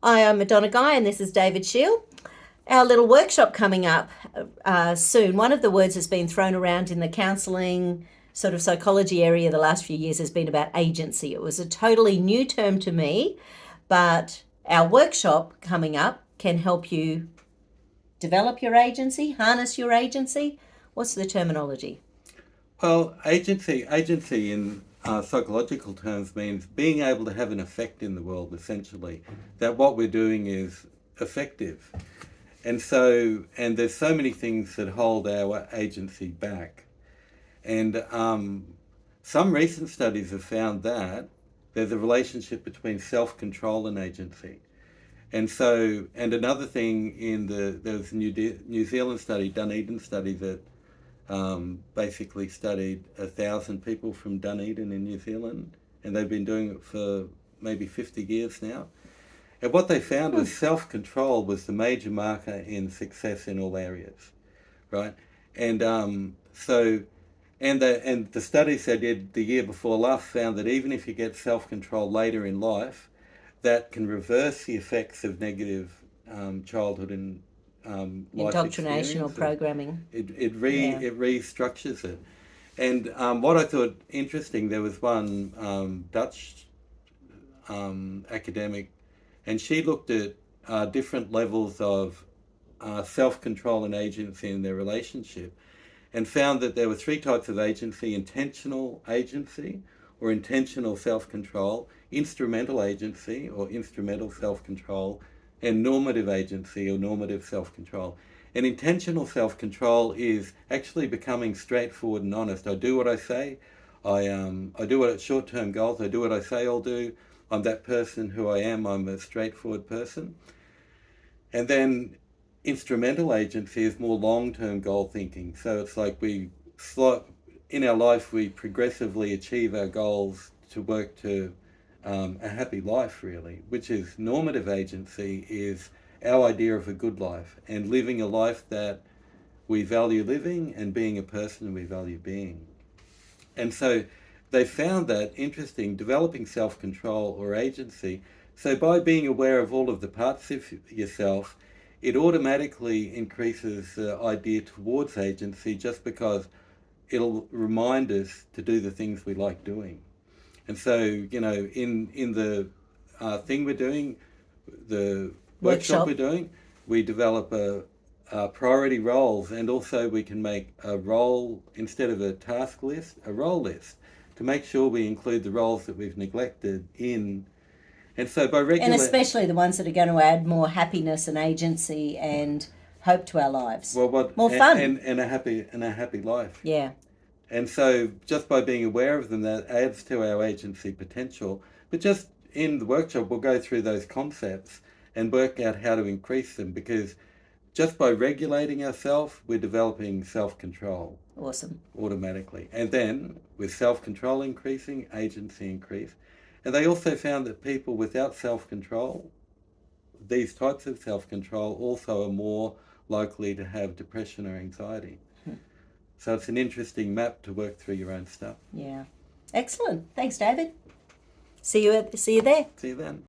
Hi, I'm Madonna Guy, and this is David Shield. Our little workshop coming up soon. One of the words that's been thrown around in the counselling, sort of psychology area the last few years has been about agency. It was a totally new term to me, but our workshop coming up can help you develop your agency, harness your agency. What's the terminology? Well, agency in psychological terms means being able to have an effect in the world, essentially. That what we're doing is effective. And there's so many things that hold our agency back. And some recent studies have found that there's a relationship between self-control and agency. And another thing there was a New Zealand study, Dunedin study, that basically studied 1,000 people from Dunedin in New Zealand, and they've been doing it for maybe 50 years now. And what they found was self-control was the major marker in success in all areas, right? And the studies they did the year before last found that even if you get self-control later in life, that can reverse the effects of negative childhood and life Indoctrinational experience. programming. Yeah. It restructures it. And what I thought interesting, there was one Dutch academic, and she looked at different levels of self-control and agency in their relationship, and found that there were three types of agency: intentional agency, or intentional self-control; instrumental agency, or instrumental self-control; and normative agency, or normative self-control. And intentional self-control is actually becoming straightforward and honest. I do what I say. I do what short-term goals. I do what I say I'll do. I'm that person who I am. I'm a straightforward person. And then instrumental agency is more long-term goal thinking. So it's like in our life, we progressively achieve our goals to work to a happy life, really, which is normative agency is our idea of a good life and living a life that we value living and being a person we value being. And so they found that interesting, developing self-control or agency. So by being aware of all of the parts of yourself, it automatically increases the idea towards agency, just because it'll remind us to do the things we like doing. And so, in the thing we're doing, the workshop we're Workshop. doing, we develop priority roles, and also we can make a role, instead of a task list, a role list, to make sure we include the roles that we've neglected in. And so by And regular, especially the ones that are going to add more happiness and agency and hope to our lives. well, what More fun. and a happy life. Yeah. And so just by being aware of them, that adds to our agency potential. But just in the workshop, we'll go through those concepts and work out how to increase them, because just by regulating ourselves, we're developing self-control Awesome. automatically. And then with self-control increasing, agency increase. And they also found that people without self-control, these types of self-control, also are more likely to have depression or anxiety. So it's an interesting map to work through your own stuff. Yeah. Excellent. Thanks, David. See you there. See you then.